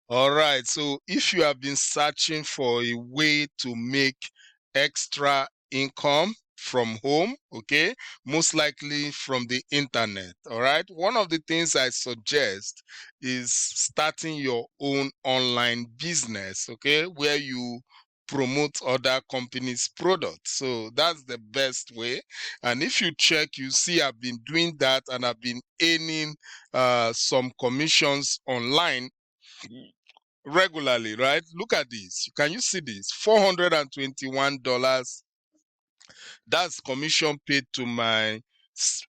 All right. So if you have been searching for a way to make extra income from home, okay, most likely from the internet, all right, one of the things I suggest is starting your own online business, okay, where you promote other companies' products. So that's the best way. And if you check, you see I've been doing that and I've been earning some commissions online regularly, right? Look at this. Can you see this? $421. That's commission paid to my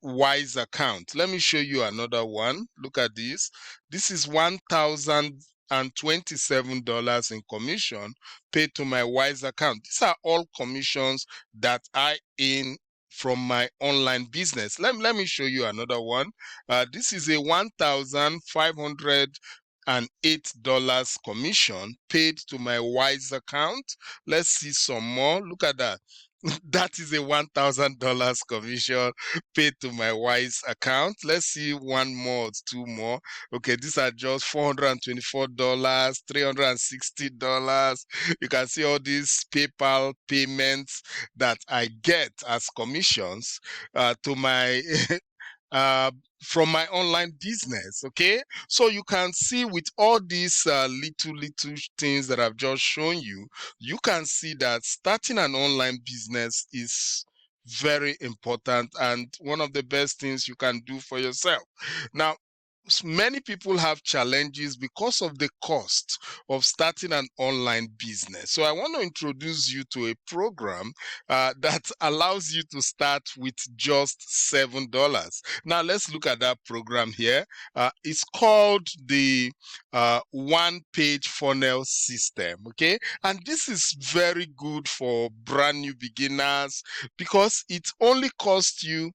Wise account. Let me show you another one. Look at this. This is $1,027 in commission paid to my Wise account. These are all commissions that I earn from my online business. Let me show you another one. This is a $1,508 commission paid to my Wise account. Let's see some more. Look at that. That is a $1,000 commission paid to my Wise account. Let's see one more, two more. Okay, these are just $424, $360. You can see all these PayPal payments that I get as commissions to my uh, from my online business. Okay, so you can see with all these little things that I've just shown you, you can see that starting an online business is very important and one of the best things you can do for yourself. Now, many people have challenges because of the cost of starting an online business. So I want to introduce you to a program that allows you to start with just $7. Now let's look at that program here. It's called the one page funnel system. Okay, and this is very good for brand new beginners because it only costs you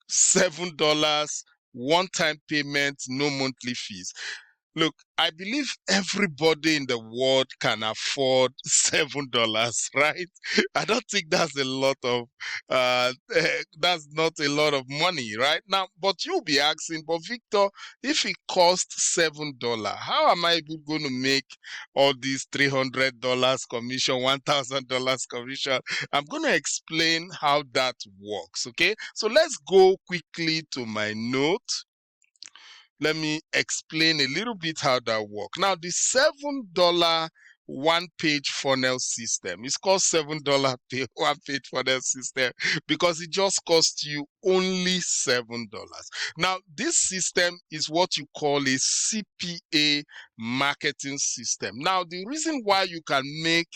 $7, one-time payment, no monthly fees. Look, I believe everybody in the world can afford $7, right? I don't think that's a lot of that's not a lot of money, right? Now, but you'll be asking, but Victor, if it costs $7, how am I even going to make all these $300 commission, $1,000 commission? I'm going to explain how that works, okay? So let's go quickly to my note. Let me explain a little bit how that works. Now, the $7 one page funnel system is called $7 one page funnel system because it just costs you only $7. Now, this system is what you call a CPA marketing system. Now, the reason why you can make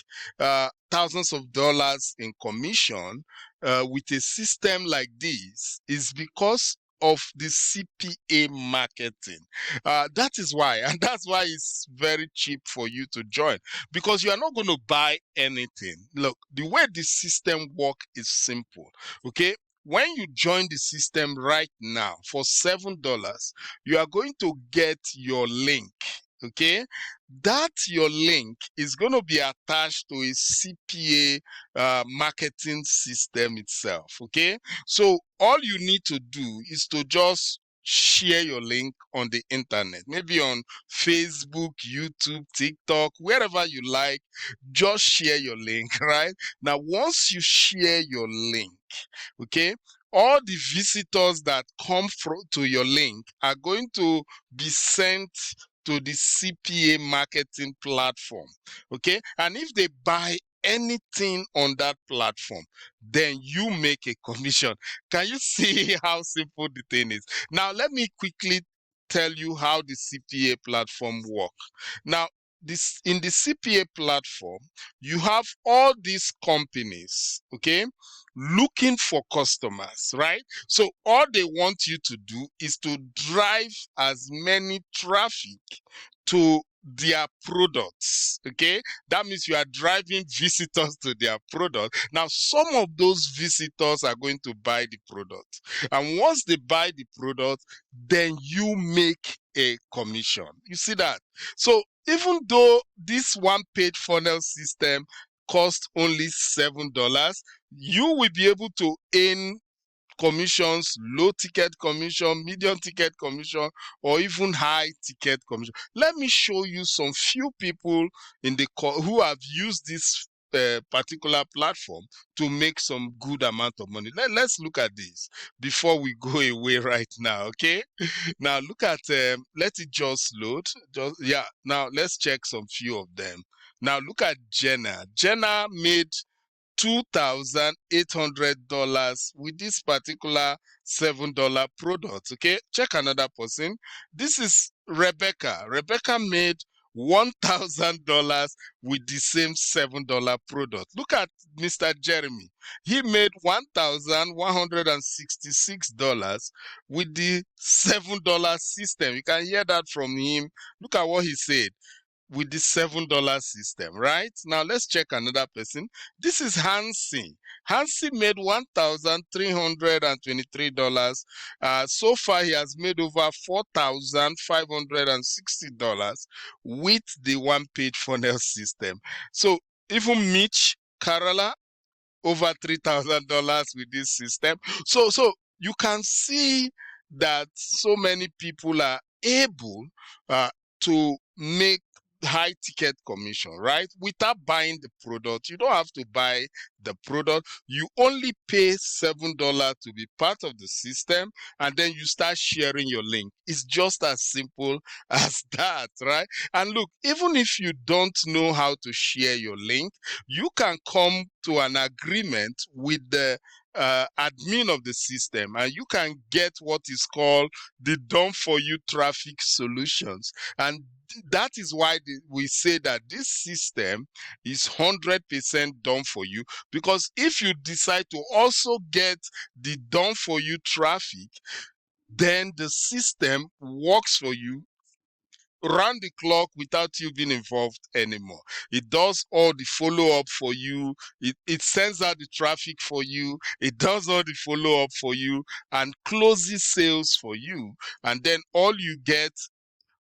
thousands of dollars in commission with a system like this is because of the CPA marketing. That is why, and that's why it's very cheap for you to join because you are not going to buy anything. Look, the way the system works is simple. Okay. When you join the system right now for $7, you are going to get your link. Okay, that your link is going to be attached to a CPA marketing system itself. Okay, so all you need to do is to just share your link on the internet, maybe on Facebook, YouTube, TikTok, wherever you like. Just share your link, right? Now, once you share your link, okay, all the visitors that come to your link are going to be sent to the CPA marketing platform. Okay, and if they buy anything on that platform, then you make a commission. Can you see how simple the thing is? Now, let me quickly tell you how the CPA platform works. Now, this in the CPA platform, you have all these companies, okay, looking for customers, right? So all they want you to do is to drive as many traffic to their products. Okay, that means you are driving visitors to their product. Now, some of those visitors are going to buy the product, and once they buy the product, then you make a commission. You see that? So even though this one page funnel system costs only $7, you will be able to earn commissions, low ticket commission, medium ticket commission, or even high ticket commission. Let me show you some few people in the who have used this particular platform to make some good amount of money. Let's look at this before we go away right now. Okay, now look at let it just load. Yeah, now let's check some few of them. Now look at Jenna made $2,800 with this particular $7 product. Okay, check another person. This is Rebecca made $1,000 with the same $7 product. Look at Mr. Jeremy. He made $1,166 with the $7 system. You can hear that from him. Look at what he said with the $7 system, right? Now let's check another person. This is Hansi. Hansi made $1,323. So far, he has made over $4,560 with the one-page funnel system. So even Mitch, Carola, over $3,000 with this system. So you can see that so many people are able to make high ticket commission, right? Without buying the product. You don't have to buy the product. You only pay $7 to be part of the system, and then you start sharing your link. It's just as simple as that, right? And look, even if you don't know how to share your link, you can come to an agreement with the admin of the system, and you can get what is called the done for you traffic solutions. And that is why we say that this system is 100% done for you, because if you decide to also get the done for you traffic, then the system works for you round the clock without you being involved anymore. It does all the follow-up for you. It sends out the traffic for you. It does all the follow-up for you and closes sales for you. And then all you get,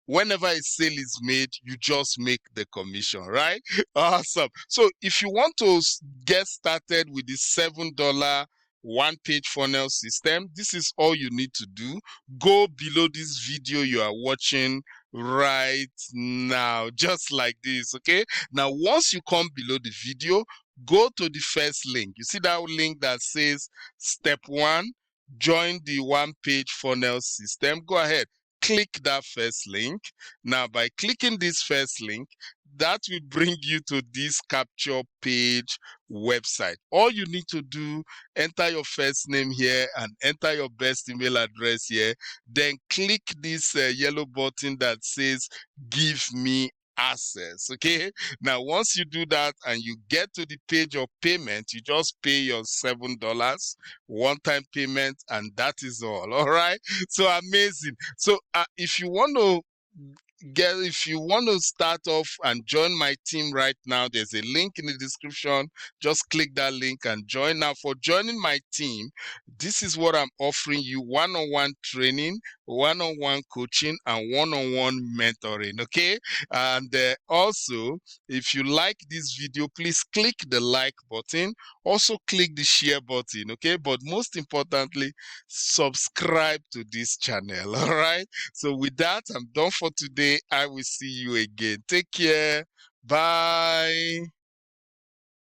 whenever a sale is made, you just make the commission, right? Awesome. So if you want to get started with the $7 one-page funnel system, this is all you need to do. Go below this video you are watching right now, just like this. Okay, now once you come below the video, go to the first link. You see that link that says step 1, join the one-page funnel system. Go ahead, click that first link. Now by clicking this first link, that will bring you to this capture page website. All you need to do, enter your first name here and enter your best email address here, then click this yellow button that says give me access. Okay, now once you do that and you get to the page of payment, you just pay your $7 one-time payment, and that is all right? So amazing. So if you want to start off and join my team right now, there's a link in the description. Just click that link and join. Now for joining my team, this is what I'm offering you: one-on-one training, one-on-one coaching, and one-on-one mentoring. Okay, and also, if you like this video, please click the like button. Also click the share button. Okay, but most importantly, subscribe to this channel. All right, so with that, I'm done for today. I will see you again. Take care. Bye.